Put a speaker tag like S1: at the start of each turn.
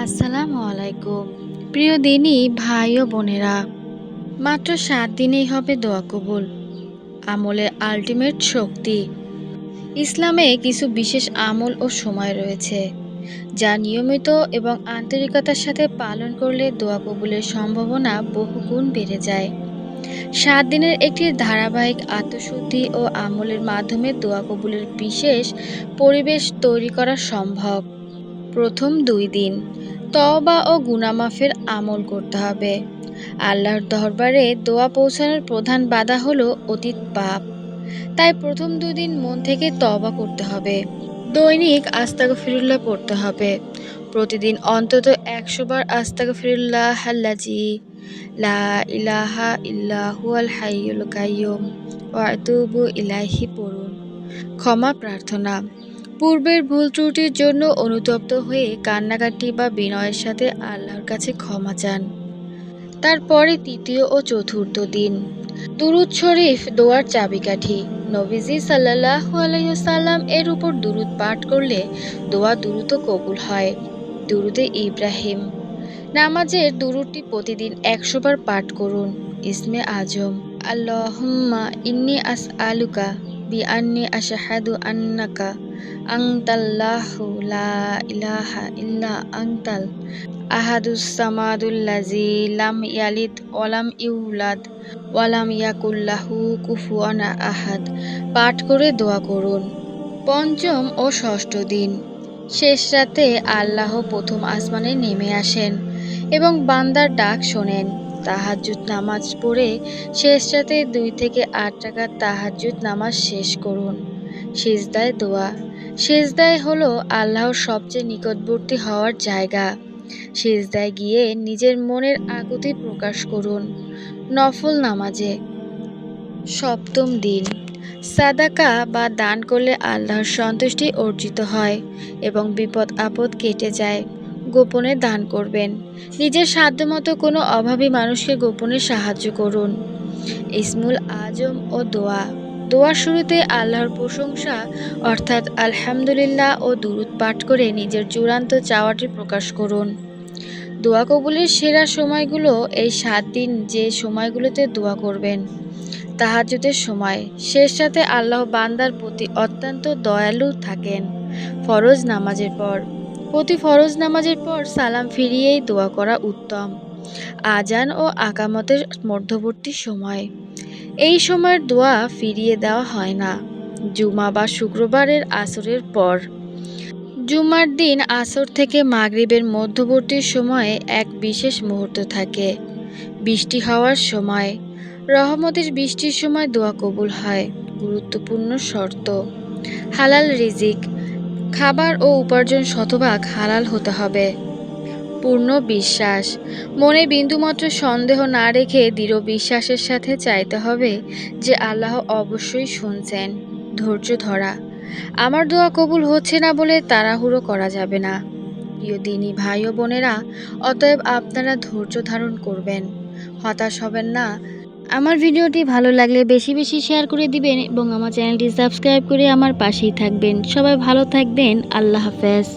S1: আসসালামু আলাইকুম। প্রিয় দিনী ভাই ও বোনেরা, মাত্র ৭ দিনেই হবে দোয়া কবুল। আমলের আল্টিমেট শক্তি। ইসলামে কিছু বিশেষ আমল ও সময় রয়েছে, যা নিয়মিত এবং আন্তরিকতার সাথে পালন করলে দোয়া কবুলের সম্ভাবনা বহুগুণ বেড়ে যায়। ৭ দিনের একটি ধারাবাহিক আত্মশুদ্ধি ও আমলের মাধ্যমে দোয়া কবুলের বিশেষ পরিবেশ তৈরি করা সম্ভব। প্রথম ২ দিন তওবা ও গুনাহ মাফের আমল করতে হবে। আল্লাহর দরবারে দোয়া পৌঁছানোর প্রধান বাধা হলো অতীত পাপ। তাই প্রথম ২ দিন মন থেকে তওবা করতে হবে। দৈনিক আস্তাগফিরুল্লাহ পড়তে হবে। প্রতিদিন অন্তত ১০০ বার আস্তাগফিরুল্লাহাল্লাযী লা ইলাহা ইল্লা হুয়াল হাইয়ুল কাইয়্যুম ওয়া আতুবু ইলাইহি পড়ুন। ক্ষমা প্রার্থনা। পূর্বের ভুল ত্রুটির জন্য অনুতপ্ত হয়ে কান্নাকাটি বা বিনয়ের সাথে আল্লাহর কাছে ক্ষমা চান। তারপরে তৃতীয় ও চতুর্থ দিন দুরূদ শরীফ দোয়ার চাবিকাঠি। নবীজি সাল্লাল্লাহু আলাইহি ওয়াসাল্লাম এর উপর দুরূদ পাঠ করলে দোয়া দ্রুত কবুল হয়। দুরূদে ইব্রাহিম। নামাজের দুরূদটি প্রতিদিন ১০০ বার পাঠ করুন। ইসমে আজম আল্লাহুম্মা ইন্নী আসআলুকা বিআন্নী আশহাদু আন্নাকা আনতাল্লাহু লা ইলাহা ইল্লা আনতাল আহাদুস সামাদুল্লাযী লাম ইয়ালিদ ওয়ালাম ইউলাদ ওয়ালাম ইয়াকুল লাহু কুফুয়ান আহাদ পাঠ করে দোয়া করুন। পঞ্চম ও ষষ্ঠ দিন শেষ রাতে আল্লাহ প্রথম আসমানে নেমে আসেন এবং বান্দার ডাক শোনেন। তাহাজ্জুদ নামাজ পড়ে শেষ রাতে ২ থেকে ৮ রাকাত তাহাজ্জুদ নামাজ শেষ করুন। সিজদায় দোয়া। সিজদায় হলো আল্লাহর সবচেয়ে নিকটবর্তী হওয়ার জায়গা। সিজদায় গিয়ে নিজের মনের আকুতি প্রকাশ করুন। নফল নামাজে সপ্তম দিন সাদাকা বা দান করলে আল্লাহর সন্তুষ্টি অর্জিত হয় এবং বিপদ আপদ কেটে যায়। গোপনে দান করবেন। নিজের সাধ্যমতো কোনো অভাবী মানুষকে গোপনে সাহায্য করুন। ইসমুল আজম ও দোয়া। দোয়ার শুরুতে আল্লাহর প্রশংসা অর্থাৎ আলহামদুলিল্লাহ ও দুরূদ পাঠ করে নিজের চূড়ান্ত চাওয়াটি প্রকাশ করুন। দোয়া কবুলের সেরা সময়গুলো এই ৭ দিন যে সময়গুলোতে দোয়া করবেন। তাহাজ্জুদের সময় শেষ রাতে আল্লাহ বান্দার প্রতি অত্যন্ত দয়ালু থাকেন। ফরজ নামাজের পর প্রতি ফরজ নামাজের পর সালাম ফিরিয়েই দোয়া করা উত্তম। আজান ও আকামতের মধ্যবর্তী সময় এই সময়ের দোয়া ফিরিয়ে দেওয়া হয় না। জুমা বা শুক্রবারের আসরের পর। জুমার দিন আসর থেকে মাগরিবের মধ্যবর্তী সময়ে এক বিশেষ মুহূর্ত থাকে। বৃষ্টি হওয়ার সময় রহমতের বৃষ্টির সময় দোয়া কবুল হয়। গুরুত্বপূর্ণ শর্ত। হালাল রিজিক। খাবার ও উপার্জন শতভাগ হালাল হতে হবে। পূর্ণ বিশ্বাস। মনে বিন্দুমাত্র সন্দেহ না রেখে দৃঢ় বিশ্বাসের সাথে চাইতে হবে যে আল্লাহ অবশ্যই শুনছেন। ধৈর্য ধরা। আমার দোয়া কবুল হচ্ছে না বলে তাড়াহুড়ো করা যাবে না। প্রিয় দিনী ভাই ও বোনেরা, অতএব আপনারা ধৈর্য ধারণ করবেন, হতাশ হবেন না। আমার ভিডিওটি ভালো লাগলে বেশি বেশি শেয়ার করে দিবেন এবং আমার চ্যানেলটি সাবস্ক্রাইব করে আমার পাশেই থাকবেন। সবাই ভালো থাকবেন। আল্লাহ হাফেজ।